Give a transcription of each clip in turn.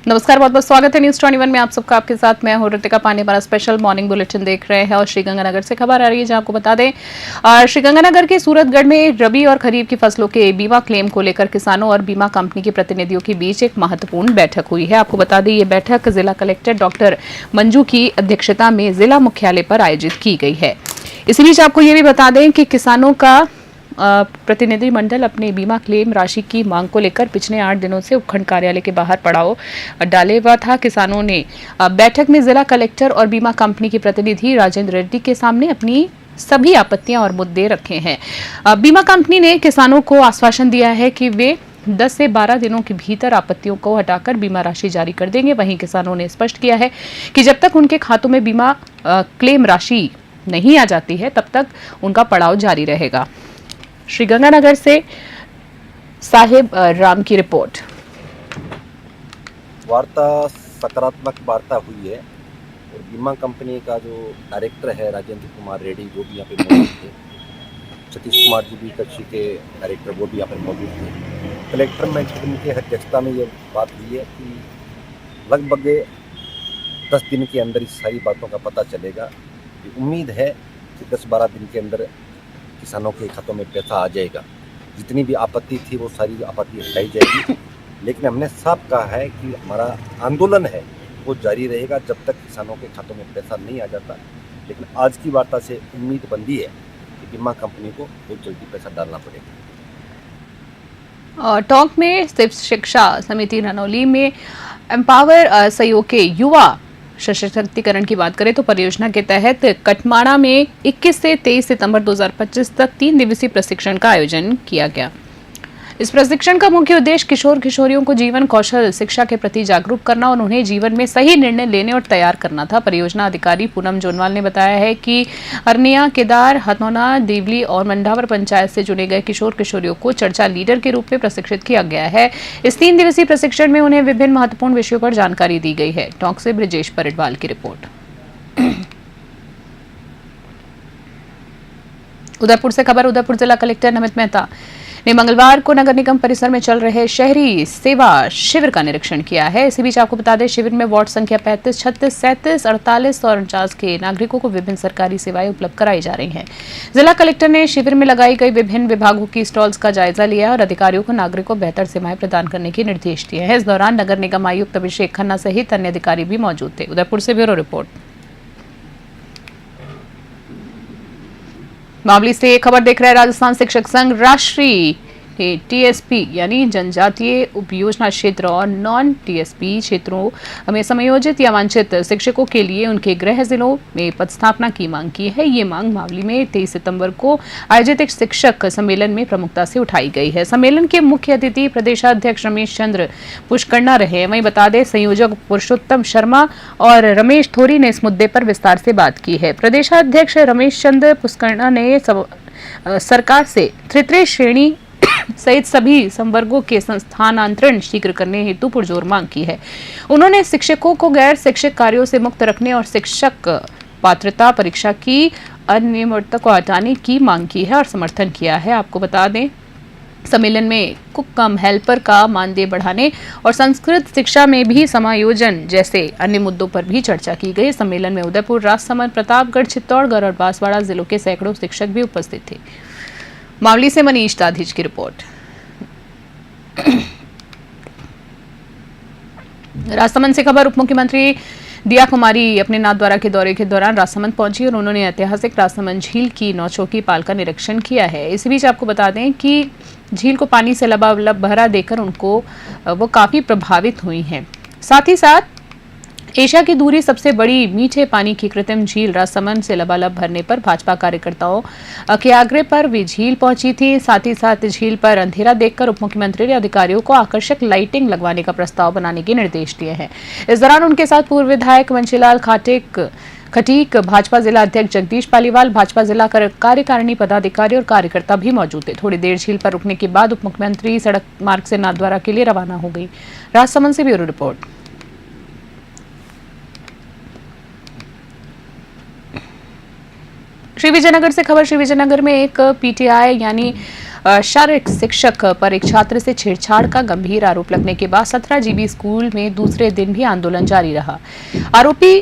नमस्कार, बहुत बहुत स्वागत है न्यूज 21 में। आप सबका आपके साथ मैं हूं ऋतिका पांडे। हमारा स्पेशल मॉर्निंग बुलेटिन देख रहे हैं और श्रीगंगानगर से खबर आ रही है, जहां आपको बता दें श्रीगंगानगर के सूरतगढ़ में रबी और खरीफ की फसलों के बीमा क्लेम को लेकर किसानों और बीमा कंपनी के प्रतिनिधियों के बीच एक महत्वपूर्ण बैठक हुई है। आपको बता दें ये बैठक जिला कलेक्टर डॉक्टर मंजू की अध्यक्षता में जिला मुख्यालय पर आयोजित की गई है। इसी बीच आपको ये भी बता दें कि किसानों का प्रतिनिधिमंडल अपने बीमा क्लेम राशि की मांग को लेकर पिछले 8 दिनों से उपखंड कार्यालय के बाहर पड़ाव डाले हुआ था। किसानों ने बैठक में जिला कलेक्टर और बीमा कंपनी के प्रतिनिधि राजेंद्र रेड्डी के सामने अपनी सभी आपत्तियां और मुद्दे रखे हैं। बीमा कंपनी ने किसानों को आश्वासन दिया है कि वे 10 से 12 दिनों के भीतर आपत्तियों को हटाकर बीमा राशि जारी कर देंगे। वहीं किसानों ने स्पष्ट किया है कि जब तक उनके खातों में बीमा क्लेम राशि नहीं आ जाती है तब तक उनका पड़ाव जारी रहेगा। श्रीगंगानगर से साहिब राम की रिपोर्ट। वार्ता सकारात्मक वार्ता हुई है और बीमा कंपनी का जो डायरेक्टर है राजेंद्र कुमार रेड्डी वो भी यहाँ पे मौजूद थे। सतीश कुमार जी भी कृषि के डायरेक्टर वो भी यहाँ पर मौजूद थे। कलेक्टर मैडम की अध्यक्षता में ये बात हुई है कि लगभग 10 दिन के अंदर इस सारी बातों का पता चलेगा। उम्मीद है कि 10-12 दिन के अंदर किसानों के खातों में पैसा आ जाएगा। जितनी भी आपत्ति थी वो सारी आपत्ति हटाई जाएगी। लेकिन हमने साफ कहा है कि हमारा आंदोलन है वो जारी रहेगा जब तक किसानों के खातों में पैसा नहीं आ जाता। लेकिन आज की वार्ता से उम्मीद बंदी है कि बीमा कंपनी को बहुत जल्दी पैसा डालना पड़ेगा। टॉक में सिर्फ शिक्षा समिति रनौली में एम्पावर सहयोग के युवा सशक्तिकरण की बात करें तो परियोजना के तहत कटमाड़ा में 21 से 23 सितंबर 2025 तक 3 दिवसीय प्रशिक्षण का आयोजन किया गया। इस प्रशिक्षण का मुख्य उद्देश्य किशोर किशोरियों को जीवन कौशल शिक्षा के प्रति जागरूक करना और उन्हें जीवन में सही निर्णय लेने और तैयार करना था। परियोजना अधिकारी पूनम जोनवाल ने बताया है कि अरनिया, केदार, हथौना, देवली और मंडावर पंचायत से चुने गए किशोर किशोरियों को चर्चा लीडर के रूप में प्रशिक्षित किया गया है। इस 3 दिवसीय प्रशिक्षण में उन्हें विभिन्न महत्वपूर्ण विषयों पर जानकारी दी गई है। टॉक से ब्रिजेश परिडवाल की रिपोर्ट। उदयपुर से खबर। उदयपुर जिला कलेक्टर नमित मेहता ने मंगलवार को नगर निगम परिसर में चल रहे शहरी सेवा शिविर का निरीक्षण किया है। इसी बीच आपको बता दें शिविर में वार्ड संख्या 35, 36, 37, 48 और 49 के नागरिकों को विभिन्न सरकारी सेवाएं उपलब्ध कराई जा रही हैं। जिला कलेक्टर ने शिविर में लगाई गई विभिन्न विभागों की स्टॉल्स का जायजा लिया और अधिकारियों को नागरिकों को बेहतर सेवाएं प्रदान करने के निर्देश दिए हैं। इस दौरान नगर निगम आयुक्त अभिषेक खन्ना सहित अन्य अधिकारी भी मौजूद थे। उदयपुर से ब्यूरो रिपोर्ट। मामले से खबर देख रहे हैं राजस्थान शिक्षक संघ राष्ट्रीय टीएसपी यानी जनजातीय उपयोजना क्षेत्र और नॉन टीएसपी क्षेत्रों में समायोजित या वांछित शिक्षकों के लिए उनके गृह जिलों में पदस्थापना की मांग की है। ये मांग मावली में 23 सितंबर को आयोजित एक शिक्षक सम्मेलन में प्रमुखता से उठाई गई है। सम्मेलन के मुख्य अतिथि प्रदेशाध्यक्ष रमेश चंद्र पुष्करना रहे। वहीं बता दें संयोजक पुरुषोत्तम शर्मा और रमेश थोरी ने इस मुद्दे पर विस्तार से बात की है। प्रदेशाध्यक्ष रमेश चंद्र पुष्करना ने सरकार से तृतीय श्रेणी सहित सभी संवर्गों के संस्थानांतरण शीघ्र करने हेतु पुरजोर मांग की है। उन्होंने शिक्षकों को गैर शिक्षक कार्यों से मुक्त रखने और शिक्षक पात्रता परीक्षा की अनियमितता को हटाने की मांग की है और समर्थन किया है। आपको बता दें सम्मेलन में कुक कम हेल्पर का मानदेय बढ़ाने और संस्कृत शिक्षा में भी समायोजन जैसे अन्य मुद्दों पर भी चर्चा की गई। सम्मेलन में उदयपुर, राजसमंद, प्रतापगढ़, चित्तौड़गढ़ और बांसवाड़ा जिलों के सैकड़ों शिक्षक भी उपस्थित थे। मावली से मनीष दाधिज की रिपोर्ट। राजसमंद से खबर। उप मुख्यमंत्री दिया कुमारी अपने नाथद्वारा के दौरे के दौरान राजसमंद पहुंची और उन्होंने ऐतिहासिक राजसमंद झील की नौचौकी पाल का निरीक्षण किया है। इस बीच आपको बता दें कि झील को पानी से लबालब भरा देकर वो काफी प्रभावित हुई हैं। साथ ही साथ एशिया की दूसरी सबसे बड़ी मीठे पानी की कृत्रिम झील राजसमंद से लबालब भरने पर भाजपा कार्यकर्ताओं के आग्रह पर वे झील पहुंची थी। साथ ही साथ झील पर अंधेरा देखकर उप मुख्यमंत्री ने अधिकारियों को आकर्षक लाइटिंग लगवाने का प्रस्ताव बनाने के निर्देश दिए हैं। इस दौरान उनके साथ पूर्व विधायक वंशीलाल खटीक, भाजपा जिला अध्यक्ष जगदीश पालीवाल, भाजपा जिला कार्यकारिणी पदाधिकारी और कार्यकर्ता भी मौजूद थे। थोड़ी देर झील पर रुकने के बाद उप मुख्यमंत्री सड़क मार्ग से नाथद्वारा के लिए रवाना हो गई। राजसमंद से ब्यूरो रिपोर्ट। श्री विजयनगर से खबर। श्री विजयनगर में एक पीटीआई यानी शारीरिक शिक्षक पर एक छात्र से छेड़छाड़ का गंभीर आरोप लगने के बाद 17 जीबी स्कूल में दूसरे दिन भी आंदोलन जारी रहा। आरोपी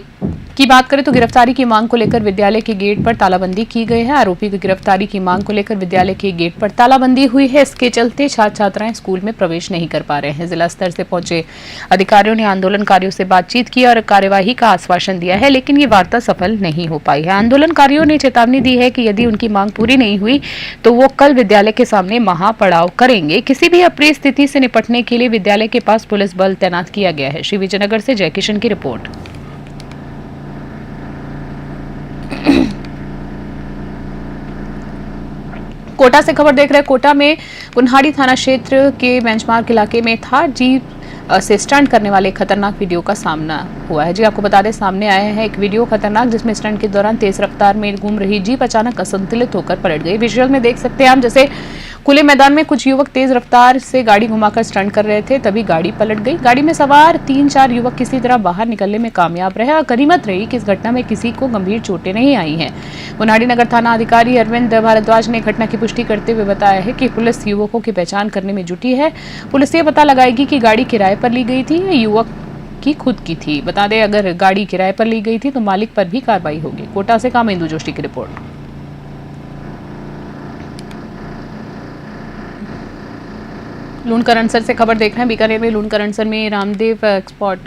की बात करें तो गिरफ्तारी की मांग को लेकर विद्यालय के गेट पर तालाबंदी की गई है। आरोपी की गिरफ्तारी की मांग को लेकर विद्यालय के गेट पर तालाबंदी हुई है। इसके चलते छात्र छात्राएं स्कूल में प्रवेश नहीं कर पा रहे हैं। जिला स्तर से पहुंचे अधिकारियों ने आंदोलनकारियों से बातचीत की और कार्यवाही का आश्वासन दिया है, लेकिन ये वार्ता सफल नहीं हो पाई है। आंदोलनकारियों ने चेतावनी दी है कि यदि उनकी मांग पूरी नहीं हुई तो वो कल विद्यालय के सामने महापड़ाव करेंगे। किसी भी अप्रिय स्थिति से निपटने के लिए विद्यालय के पास पुलिस बल तैनात किया गया है। श्री विजयनगर से जयकिशन की रिपोर्ट। कोटा से खबर देख रहे हैं। कोटा में कुन्हाड़ी थाना क्षेत्र के बेंचमार्क इलाके में थार जीप से स्टंट करने वाले खतरनाक वीडियो का सामना हुआ है। जी आपको बता दें, सामने आया है एक वीडियो खतरनाक, जिसमें स्टंट के दौरान तेज रफ्तार में घूम रही जीप अचानक असंतुलित होकर पलट गई। विजुअल में देख सकते हैं हम, जैसे खुले मैदान में कुछ युवक तेज रफ्तार से गाड़ी घुमाकर स्टंट कर रहे थे, तभी गाड़ी पलट गई। गाड़ी में सवार 3-4 युवक किसी तरह बाहर निकलने में कामयाब रहे और गनीमत रही कि इस घटना में किसी को गंभीर चोटें नहीं आई हैं। कुन्हाड़ी नगर थाना अधिकारी अरविंद भारद्वाज ने घटना की पुष्टि करते हुए बताया है कि पुलिस युवकों की पहचान करने में जुटी है। पुलिस ये पता लगाएगी कि गाड़ी किराए पर ली गई थी या युवक की खुद की थी। बता दें, अगर गाड़ी किराए पर ली गई थी तो मालिक पर भी कार्रवाई होगी। कोटा से कामेंदु जोशी की रिपोर्ट। लूणकरणसर से खबर देख रहे हैं। बीकानेर में लूणकरणसर में Ramdev export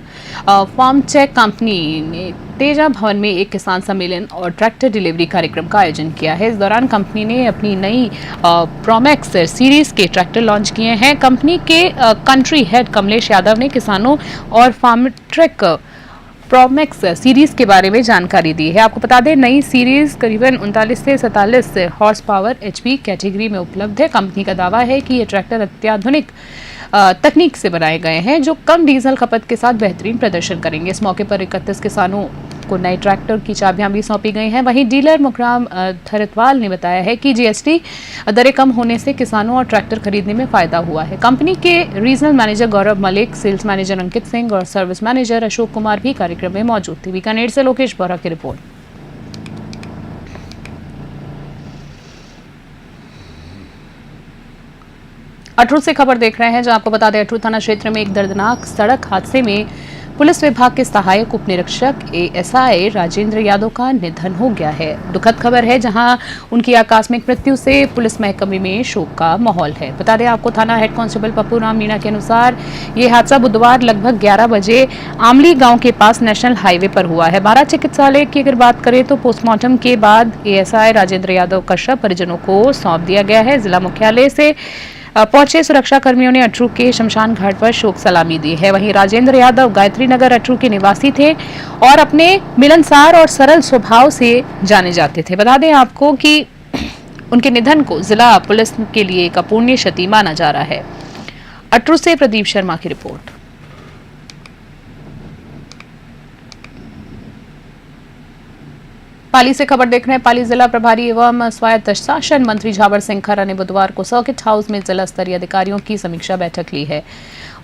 farm check company ने तेजा भवन में एक किसान सम्मेलन और ट्रैक्टर डिलीवरी कार्यक्रम का आयोजन किया है। इस दौरान कंपनी ने अपनी नई प्रोमैक्स सीरीज के ट्रैक्टर लॉन्च किए हैं। कंपनी के कंट्री हेड कमलेश यादव ने किसानों और फार्म ट्रैक प्रोमैक्स सीरीज के बारे में जानकारी दी है। आपको बता दें, नई सीरीज करीबन 39 से 47 हॉर्स पावर एचपी कैटेगरी में उपलब्ध है। कंपनी का दावा है कि ये ट्रैक्टर अत्याधुनिक तकनीक से बनाए गए हैं, जो कम डीजल खपत के साथ बेहतरीन प्रदर्शन करेंगे। इस मौके पर 31 किसानों को नए ट्रैक्टर की चाबियां भी सौंपी गई हैं। वहीं डीलर मुकराम थरतवाल ने बताया है कि जीएसटी दरें कम होने से किसानों और ट्रैक्टर खरीदने में फायदा हुआ है। कंपनी के रीजनल मैनेजर गौरव मलिक, सेल्स मैनेजर अंकित सिंह और सर्विस मैनेजर अशोक कुमार भी कार्यक्रम में मौजूद थे। बीकानेर से लोकेश बोरा की रिपोर्ट। अटरू से खबर देख रहे हैं, जहां आपको बता दें, अटरू थाना क्षेत्र में एक दर्दनाक सड़क हादसे में पुलिस विभाग के सहायक उप निरीक्षक एएसआई राजेंद्र यादव का निधन हो गया है। दुखद खबर है, जहां उनकी आकस्मिक मृत्यु से पुलिस महकमे में शोक का माहौल है। बता दें आपको, थाना हेड कांस्टेबल पप्पू राम मीणा के अनुसार ये हादसा बुधवार लगभग 11 बजे आमली गांव के पास नेशनल हाईवे पर हुआ है। बारा चिकित्सालय की अगर बात करें तो पोस्टमार्टम के बाद एएसआई राजेंद्र यादव का शव परिजनों को सौंप दिया गया है। जिला मुख्यालय से पहुंचे सुरक्षा कर्मियों ने अटरू के शमशान घाट पर शोक सलामी दी है। वहीं राजेंद्र यादव गायत्री नगर अटरू के निवासी थे और अपने मिलनसार और सरल स्वभाव से जाने जाते थे। बता दें आपको कि उनके निधन को जिला पुलिस के लिए एक अपूर्णीय क्षति माना जा रहा है। अटरू से प्रदीप शर्मा की रिपोर्ट। पाली से खबर देख रहे हैं। पाली जिला प्रभारी एवं स्वायत्त शासन मंत्री झावर सिंह खरा ने बुधवार को सर्किट हाउस में जिला स्तरीय अधिकारियों की समीक्षा बैठक ली है।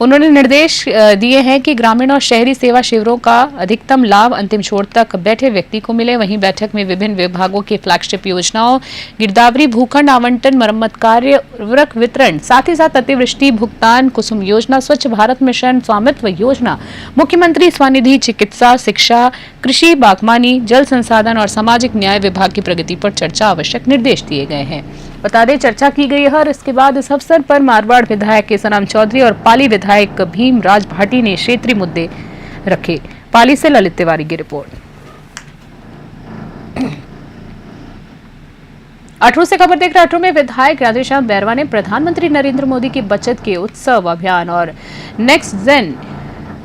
उन्होंने निर्देश दिए हैं कि ग्रामीण और शहरी सेवा शिविरों का अधिकतम लाभ अंतिम छोर तक बैठे व्यक्ति को मिले। वहीं बैठक में विभिन्न विभागों की फ्लैगशिप योजनाओं, गिरदावरी, भूखंड आवंटन, मरम्मत कार्य, उर्वरक वितरण, साथ ही साथ अतिवृष्टि भुगतान, कुसुम योजना, स्वच्छ भारत मिशन, स्वामित्व योजना, मुख्यमंत्री स्वनिधि, चिकित्सा, शिक्षा, कृषि, बागवानी, जल संसाधन और सामाजिक न्याय विभाग की प्रगति पर चर्चा आवश्यक निर्देश दिए गए हैं। बता दें, चर्चा की गई है और इसके बाद इस अवसर पर मारवाड़ विधायक केसराम चौधरी और पाली विधायक भीमराज भाटी ने क्षेत्रीय मुद्दे रखे। पाली से ललित तिवारी की रिपोर्ट। अटरू से खबर देख रहे हैं। अटरू में विधायक राधेश्याम बैरवा ने प्रधानमंत्री नरेंद्र मोदी की बचत के उत्सव अभियान और नेक्स्ट जेन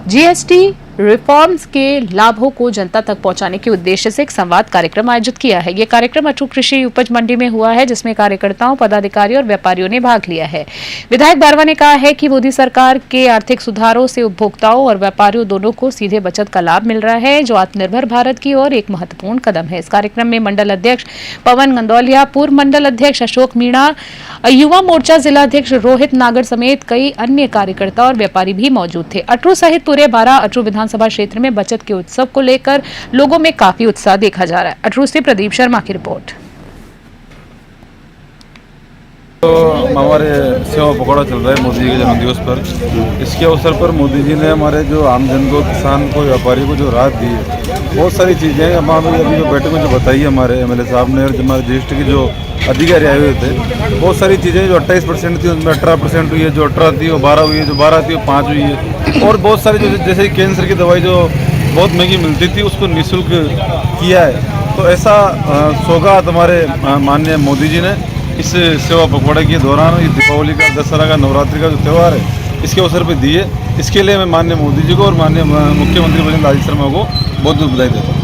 जीएसटी रिफॉर्म्स के लाभों को जनता तक पहुंचाने के उद्देश्य से एक संवाद कार्यक्रम आयोजित किया है। ये कार्यक्रम अटरू कृषि उपज मंडी में हुआ है, जिसमें कार्यकर्ताओं, पदाधिकारी और व्यापारियों ने भाग लिया है। विधायक बैरवा ने कहा है कि मोदी सरकार के आर्थिक सुधारों से उपभोक्ताओं और व्यापारियों दोनों को सीधे बचत का लाभ मिल रहा है, जो आत्मनिर्भर भारत की ओर एक महत्वपूर्ण कदम है। इस कार्यक्रम में मंडल अध्यक्ष पवन गंदौलिया, पूर्व मंडल अध्यक्ष अशोक मीणा, युवा मोर्चा जिला अध्यक्ष रोहित नागर समेत कई अन्य कार्यकर्ता और व्यापारी भी मौजूद थे। अटरू सहित पूरे 12 अटरू विधानसभा क्षेत्र में बचत के उत्सव को लेकर लोगों में काफी उत्साह देखा जा रहा है। अटरू से प्रदीप शर्मा की रिपोर्ट। तो हमारे सेवा पकौड़ा चल रहा है मोदी जी के जन्मदिवस पर। इसके अवसर पर मोदी जी ने हमारे जो आम जन को, किसान को, व्यापारी को जो राहत दी है, बहुत सारी चीज़ें हमारे अभी जो बैठक में जो बताई है हमारे एमएलए साहब ने, और जो हमारे जीएसटी के जो अधिकारी आए हुए थे, बहुत सारी चीज़ें जो 28% थी उसमें 18% हुई है, जो 18 थी वो 12 हुई है, जो 12 थी वो 5 हुई है, और बहुत सारी जो जैसे कैंसर की दवाई जो बहुत महंगी मिलती थी उसको निःशुल्क किया है। तो ऐसा सौगात हमारे माननीय मोदी जी ने इस सेवा पखवाड़े के दौरान, ये दीपावली का, दशहरा का, नवरात्रि का जो त्यौहार है इसके अवसर पर दिए। इसके लिए मैं माननीय मोदी जी को और माननीय मुख्यमंत्री भजन लाल शर्मा को बहुत बहुत बधाई देता हूँ।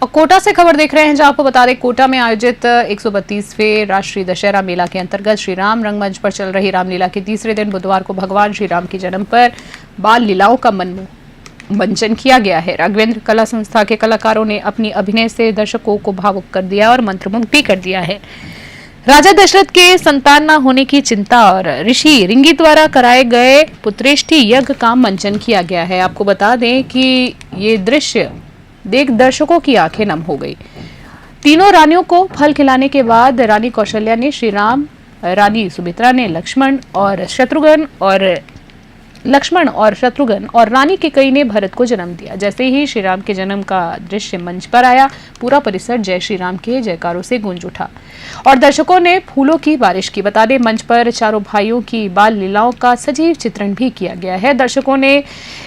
और कोटा से खबर देख रहे हैं, जहां आपको बता दें कोटा में आयोजित 132वें राष्ट्रीय दशहरा मेला के अंतर्गत श्री राम रंगमंच पर चल रही रामलीला के तीसरे दिन बुधवार को भगवान श्री राम के जन्म पर बाल लीलाओं का मंचन किया गया है। राघवेंद्र कला संस्था के कलाकारों ने अपनी अभिनय से दर्शकों को भावुक कर दिया और मंत्रमुग्ध भी कर दिया है। राजा दशरथ के संतान न होने की चिंता और ऋषि रिंगी द्वारा कराए गए पुत्रेष्टि यज्ञ का मंचन किया गया है। आपको बता दें कि ये दृश्य देख दर्शकों की आंखें नम हो गई। तीनों रानियों को फल खिलाने के बाद रानी कौशल्या ने श्री राम, रानी सुमित्रा ने लक्ष्मण और शत्रुघ्न और रानी केकई ने भरत को जन्म दिया। जैसे ही श्री राम के जन्म का दृश्य मंच पर आया, पूरा परिसर जय श्री राम के जयकारों से गूंज उठा और दर्शकों ने फूलों की बारिश की। बता दें, मंच पर चारों भाइयों की बाल लीलाओं का सजीव चित्रण भी किया गया है। दर्शकों ने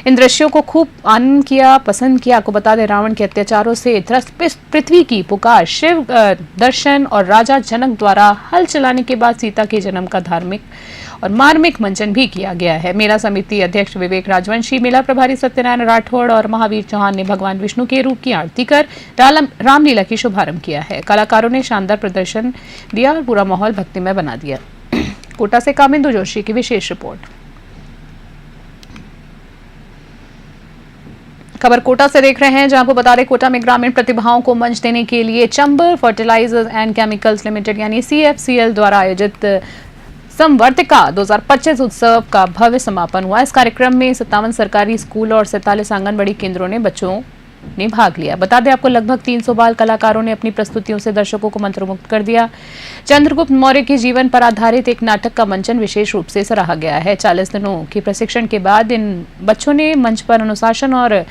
इन दृश्यों को खूब आनंद किया, पसंद किया। आपको बता दें, रावण के अत्याचारों से त्रस्त पृथ्वी की पुकार, शिव दर्शन और राजा जनक द्वारा हल चलाने के बाद सीता के जन्म का धार्मिक और मार्मिक मंचन भी किया गया है। मेला समिति अध्यक्ष विवेक राजवंशी, मेला प्रभारी सत्यनारायण राठौड़ और महावीर चौहान ने भगवान विष्णु के रूप की आरती कर रामलीला की शुभारंभ किया है। कलाकारों ने शानदार प्रदर्शन दिया और पूरा माहौल भक्तिमय बना दिया। कोटा से कामिंदु जोशी की विशेष रिपोर्ट। खबर कोटा से देख रहे हैं, जहां आपको बता रहे कोटा में ग्रामीण प्रतिभाओं को मंच देने के लिए Chambal fertilizers and chemicals limited यानी CFCL द्वारा आयोजित संवर्तिका 2025 उत्सव का भव्य समापन हुआ। इस कार्यक्रम में 57 सरकारी स्कूल और 47 आंगनबाड़ी केंद्रों ने बच्चों ने भाग लिया। बता दें आपको, लगभग 300 बाल कलाकारों ने अपनी प्रस्तुतियों से दर्शकों को मंत्रमुग्ध कर दिया। चंद्रगुप्त मौर्य के जीवन पर आधारित एक नाटक का मंचन विशेष रूप से सराहा गया है। 40 दिनों के प्रशिक्षण के बाद इन बच्चों ने मंच पर अनुशासन और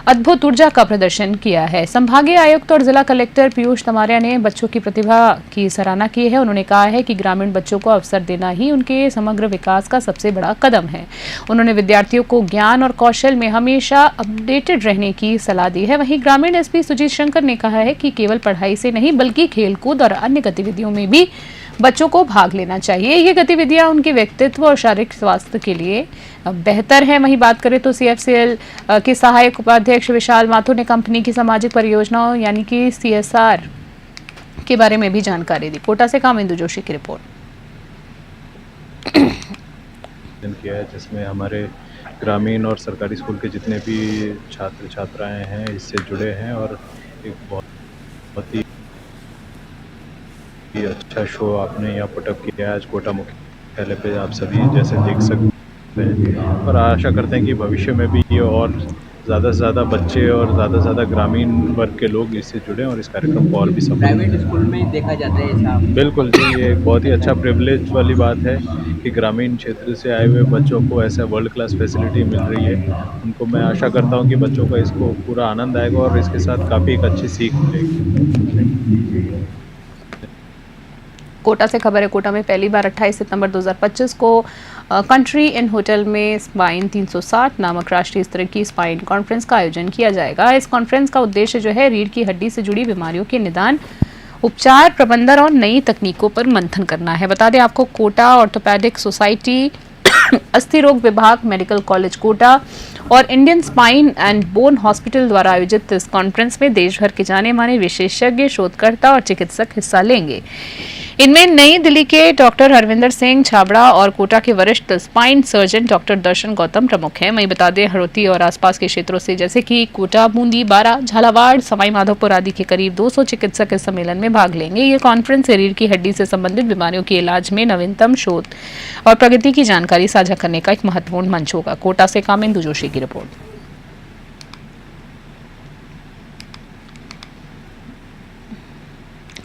अद्भुत ऊर्जा का प्रदर्शन किया है। संभागीय आयुक्त और जिला कलेक्टर पीयूष तमारिया ने बच्चों की प्रतिभा की सराहना की है। उन्होंने कहा है कि ग्रामीण बच्चों को अवसर देना ही उनके समग्र विकास का सबसे बड़ा कदम है। उन्होंने विद्यार्थियों को ज्ञान और कौशल में हमेशा अपडेटेड रहने की सलाह दी है। वहीं ग्रामीण एसपी सुजीत शंकर ने कहा है कि केवल पढ़ाई से नहीं बल्कि खेलकूद और अन्य गतिविधियों में भी बच्चों को भाग लेना चाहिए। ये गतिविधियां उनके व्यक्तित्व और शारीरिक स्वास्थ्य के लिए बेहतर है। वहीं बात करें तो CFCL के सहायक उपाध्यक्ष विशाल माथुर ने कंपनी की सामाजिक परियोजनाओं यानी कि CSR के बारे में भी जानकारी दी। कोटा से कामिंदु जोशी की रिपोर्ट। किया है जिसमें हमारे ग्रामीण और सरकारी स्कूल के जितने भी छात्र छात्राएं हैं इससे जुड़े हैं और एक बहुत ही अच्छा शो आपने यहाँ पुटअप किया है आज कोटा मुख्यालय पे। आप सभी जैसे देख सकते हैं और आशा करते हैं कि भविष्य में भी ये और ज़्यादा से ज़्यादा बच्चे और ज़्यादा से ज़्यादा ग्रामीण वर्ग के लोग इससे जुड़ें और इस कार्यक्रम को और भी सफल। प्राइवेट स्कूल में देखा जाता है ऐसा? बिल्कुल जी, ये एक बहुत ही अच्छा प्रिविलेज वाली बात है कि ग्रामीण क्षेत्र से आए हुए बच्चों को ऐसा वर्ल्ड क्लास फैसिलिटी मिल रही है। उनको मैं आशा करता हूँ कि बच्चों को इसको पूरा आनंद आएगा और इसके साथ काफ़ी एक अच्छी सीख मिलेगी। कोटा से खबर है, कोटा में पहली बार 28 सितंबर 2025 को कंट्री इन होटल में स्पाइन 360 नामक राष्ट्रीय स्तर की स्पाइन कॉन्फ्रेंस का आयोजन किया जाएगा। इस कॉन्फ्रेंस का उद्देश्य जो है रीढ़ की हड्डी से जुड़ी बीमारियों के निदान, उपचार, प्रबंधन और नई तकनीकों पर मंथन करना है। बता दें आपको, कोटा ऑर्थोपेडिक सोसाइटी, अस्थि रोग विभाग, मेडिकल कॉलेज कोटा और Indian spine and bone hospital द्वारा आयोजित इस कॉन्फ्रेंस में देश भर के जाने माने विशेषज्ञ, शोधकर्ता और चिकित्सक हिस्सा लेंगे। इनमें नई दिल्ली के डॉक्टर हरविंदर सिंह छाबड़ा और कोटा के वरिष्ठ स्पाइन सर्जन डॉक्टर दर्शन गौतम प्रमुख हैं। वहीं बता दें, हड़ौती और आसपास के क्षेत्रों से जैसे कि कोटा, बूंदी, बारा, झालावाड़, सवाई माधोपुर आदि के करीब 200 चिकित्सक इस सम्मेलन में भाग लेंगे। ये कॉन्फ्रेंस रीढ़ की हड्डी से संबंधित बीमारियों के इलाज में नवीनतम शोध और प्रगति की जानकारी साझा करने का एक महत्वपूर्ण मंच होगा। कोटा से कामिंदु जोशी की रिपोर्ट।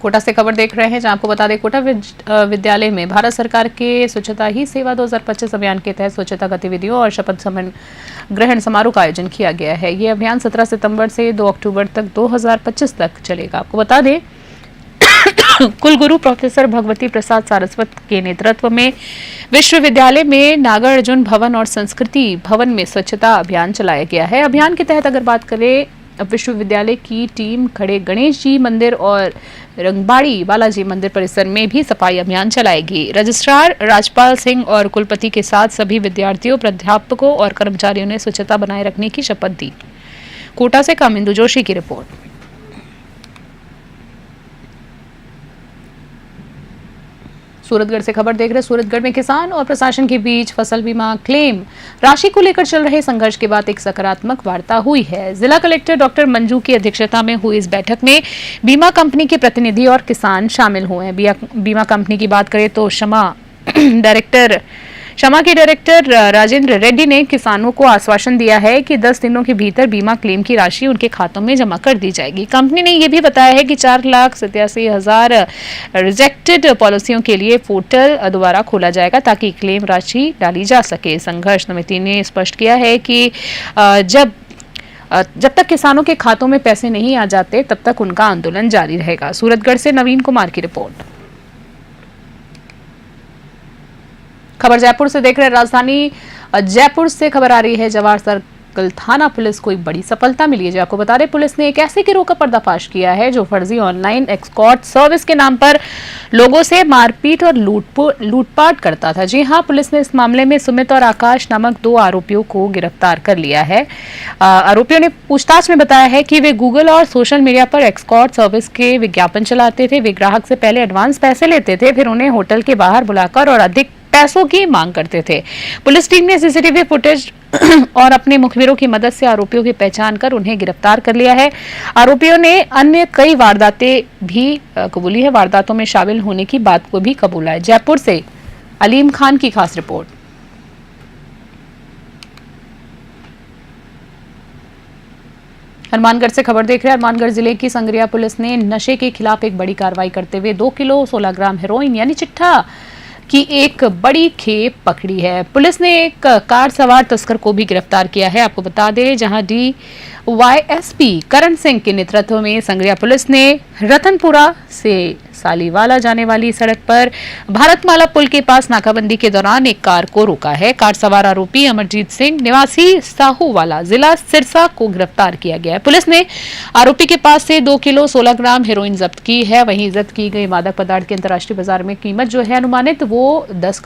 कोटा से खबर देख रहे हैं, जहां आपको बता दें कोटा विद्यालय में भारत सरकार के स्वच्छता ही सेवा 2025 अभियान के तहत स्वच्छता गतिविधियों और शपथ ग्रहण समारोह का आयोजन किया गया है। ये अभियान 17 सितंबर से 2 अक्टूबर तक 2025 तक चलेगा। आपको बता दें कुलगुरु प्रोफेसर भगवती प्रसाद सारस्वत के नेतृत्व में विश्वविद्यालय में नागार्जुन भवन और संस्कृति भवन में स्वच्छता अभियान चलाया गया है। अभियान के तहत अगर बात करें, विश्वविद्यालय की टीम खड़े गणेश जी मंदिर और रंगबाड़ी बालाजी मंदिर परिसर में भी सफाई अभियान चलाएगी। रजिस्ट्रार राजपाल सिंह और कुलपति के साथ सभी विद्यार्थियों, प्राध्यापकों और कर्मचारियों ने स्वच्छता बनाए रखने की शपथ दी। कोटा से कामिंदु जोशी की रिपोर्ट। सूरतगढ़ से खबर देख रहे हैं। सूरतगढ़ में किसान और प्रशासन के बीच फसल बीमा क्लेम राशि को लेकर चल रहे संघर्ष के बाद एक सकारात्मक वार्ता हुई है। जिला कलेक्टर डॉक्टर मंजू की अध्यक्षता में हुई इस बैठक में बीमा कंपनी के प्रतिनिधि और किसान शामिल हुए हैं। बीमा कंपनी की बात करें तो शमा के डायरेक्टर राजेंद्र रेड्डी ने किसानों को आश्वासन दिया है कि 10 दिनों के भीतर बीमा क्लेम की राशि उनके खातों में जमा कर दी जाएगी। कंपनी ने यह भी बताया है कि 4,87,000 रिजेक्टेड पॉलिसियों के लिए पोर्टल दोबारा खोला जाएगा ताकि क्लेम राशि डाली जा सके। संघर्ष समिति ने स्पष्ट किया है कि जब तक किसानों के खातों में पैसे नहीं आ जाते तब तक उनका आंदोलन जारी रहेगा। सूरतगढ़ से नवीन कुमार की रिपोर्ट। खबर जयपुर से देख रहे हैं। राजधानी जयपुर से खबर आ रही है। जवाहर सर्कल थाना पुलिस को एक बड़ी सफलता मिली है। जो आपको बता दें, पुलिस ने एक ऐसे गिरोह का पर्दाफाश किया है जो फर्जी ऑनलाइन एस्कॉर्ट सर्विस के नाम पर लोगों से मारपीट और लूटपाट करता था। जी हां, पुलिस ने इस मामले में सुमित और आकाश नामक 2 आरोपियों को गिरफ्तार कर लिया है। आरोपियों ने पूछताछ में बताया है कि वे गूगल और सोशल मीडिया पर एस्कॉर्ट सर्विस के विज्ञापन चलाते थे। वे ग्राहक से पहले एडवांस पैसे लेते थे, फिर उन्हें होटल के बाहर बुलाकर और अधिक पैसों की मांग करते थे। पुलिस टीम ने सीसीटीवी फुटेज और अपने मुखबिरों की मदद से आरोपियों की पहचान कर उन्हें गिरफ्तार कर लिया है। आरोपियों ने अन्य कई वारदातें भी कबूली है। वारदातों में शामिल होने की बात को भी कबूला है। जयपुर से अलीम खान की खास रिपोर्ट। हनुमानगढ़ से खबर देख रहे हैं। हनुमानगढ़ जिले की संगरिया पुलिस ने नशे के खिलाफ एक बड़ी कार्रवाई करते हुए 2 किलो 16 ग्राम हेरोइन यानी चिट्ठा की एक बड़ी खेप पकड़ी है। पुलिस ने एक कार सवार तस्कर को भी गिरफ्तार किया है। आपको बता दें, जहां DYSP करण सिंह के नेतृत्व में संगरिया पुलिस ने रतनपुरा से सालीवाला जाने वाली सड़क पर भारतमाला पुल के पास नाकाबंदी के दौरान एक कार को रोका है। कार सवार आरोपी अमरजीत सिंह निवासी साहूवाला जिला सिरसा को गिरफ्तार किया गया है। पुलिस ने आरोपी के पास से 2 किलो 16 ग्राम हेरोइन जब्त की है। वहीं जब्त की गई मादक पदार्थ की अंतर्राष्ट्रीय बाजार में कीमत जो है अनुमानित वो 10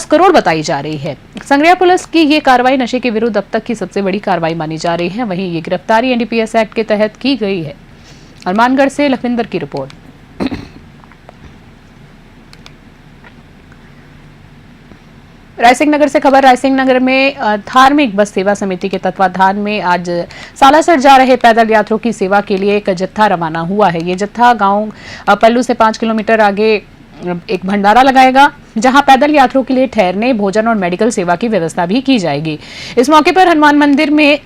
करोड़ बताई जा रही है। संगरिया पुलिस की ये कार्रवाई नशे के विरुद्ध अब तक की सबसे बड़ी कार्रवाई मानी जा रही है। वहीं ये गिरफ्तारी NDPS एक्ट के तहत की गई है। हनुमानगढ़ से लखविंदर की रिपोर्ट। रायसिंह नगर से खबर। रायसिंह नगर में धार्मिक बस सेवा समिति के तत्वाधान में आज सालासर जा रहे पैदल यात्रियों की सेवा के लिए एक जत्था रवाना हुआ है। ये जत्था गांव पल्लू से 5 किलोमीटर आगे एक भंडारा लगाएगा, जहां पैदल यात्रियों के लिए ठहरने, भोजन और मेडिकल सेवा की व्यवस्था भी की जाएगी। इस मौके पर हनुमान मंदिर में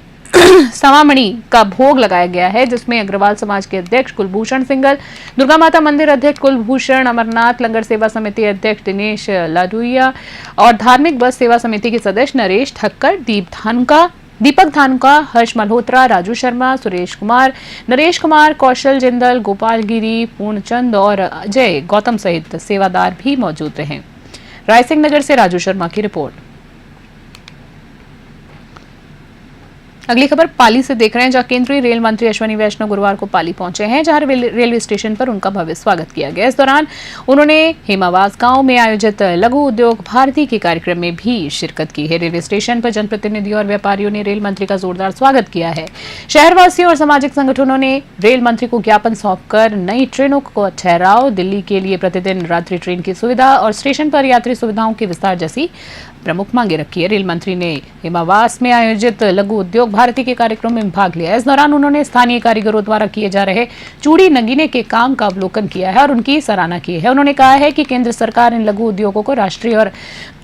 सवामणि का भोग लगाया गया है, जिसमें अग्रवाल समाज के अध्यक्ष कुलभूषण सिंगल, दुर्गा माता मंदिर अध्यक्ष कुलभूषण, अमरनाथ लंगर सेवा समिति अध्यक्ष दिनेश लाडुइया और धार्मिक बस सेवा समिति के सदस्य नरेश ठक्कर, दीपक धानुका, हर्ष मल्होत्रा, राजू शर्मा, सुरेश कुमार, नरेश कुमार, कौशल जिंदल, गोपाल गिरी, पूर्णचंद और अजय गौतम सहित सेवादार भी मौजूद रहे। रायसिंह नगर से राजू शर्मा की रिपोर्ट। अगली खबर पाली से देख रहे हैं, जहां केंद्रीय रेल मंत्री अश्विनी वैष्णव गुरुवार को पाली पहुंचे हैं, जहां रेलवे स्टेशन पर उनका भव्य स्वागत किया गया। इस दौरान उन्होंने हेमावास गांव में आयोजित लघु उद्योग भारती के कार्यक्रम में भी शिरकत की है। रेलवे स्टेशन पर जनप्रतिनिधियों और व्यापारियों ने रेल मंत्री का जोरदार स्वागत किया है। शहरवासियों और सामाजिक संगठनों ने रेल मंत्री को ज्ञापन सौंपकर नई ट्रेनों को ठहराव, दिल्ली के लिए प्रतिदिन रात्रि ट्रेन की सुविधा और स्टेशन पर यात्री सुविधाओं के विस्तार जैसी प्रमुख मांगे रखी है। रेल मंत्री ने हेमावास में आयोजित लघु उद्योग भारती के कार्यक्रम में भाग लिया। इस दौरान उन्होंने स्थानीय कारीगरों द्वारा किए जा रहे चूड़ी नगीने के काम का अवलोकन किया है और उनकी सराहना की है। उन्होंने कहा है कि केंद्र सरकार इन लघु उद्योगों को राष्ट्रीय और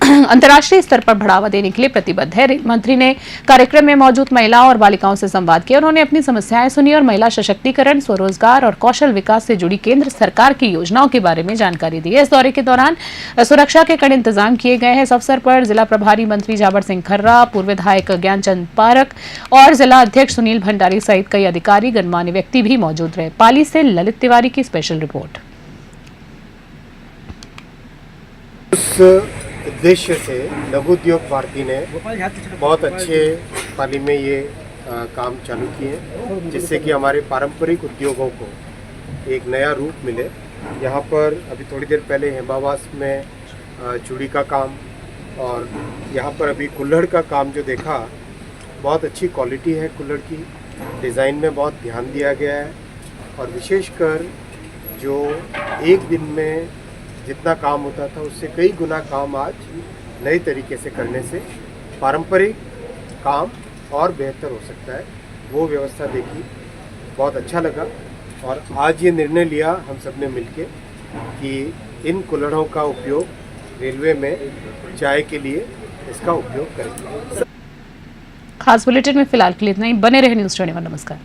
अंतर्राष्ट्रीय स्तर पर बढ़ावा देने के लिए प्रतिबद्ध है। रेल मंत्री ने कार्यक्रम में मौजूद महिलाओं और बालिकाओं से संवाद किया। उन्होंने अपनी समस्याएं सुनी और महिला सशक्तिकरण, स्वरोजगार और कौशल विकास से जुड़ी केंद्र सरकार की योजनाओं के बारे में जानकारी दी। इस दौरे के दौरान सुरक्षा के कड़े इंतजाम किए गए हैं। इस अवसर पर जिला प्रभारी मंत्री जाबर सिंह खर्रा, पूर्व विधायक ज्ञानचंद पारक और जिला अध्यक्ष सुनील भंडारी सहित कई अधिकारी, गणमान्य व्यक्ति भी मौजूद रहे। पाली से ललित तिवारी की स्पेशल रिपोर्ट। उस उद्देश्य से लघु उद्योग भारती ने बहुत अच्छे पाली में ये काम चालू किए, जिससे कि हमारे पारंपरिक उद्योगों को एक नया रूप मिले। यहाँ पर अभी थोड़ी देर पहले हेमावास में चूड़ी का काम और यहाँ पर अभी कुल्हड़ का काम जो देखा, बहुत अच्छी क्वालिटी है कुल्हड़ की, डिज़ाइन में बहुत ध्यान दिया गया है और विशेषकर जो एक दिन में जितना काम होता था उससे कई गुना काम आज नए तरीके से करने से पारंपरिक काम और बेहतर हो सकता है। वो व्यवस्था देखी, बहुत अच्छा लगा और आज ये निर्णय लिया हम सब ने मिलके कि इन कुल्हड़ों का उपयोग रेलवे में चाय के लिए इसका उपयोग करेंगे। खास बुलेटिन में फिलहाल के लिए इतना ही। बने रहे न्यूज़ 21। नमस्कार।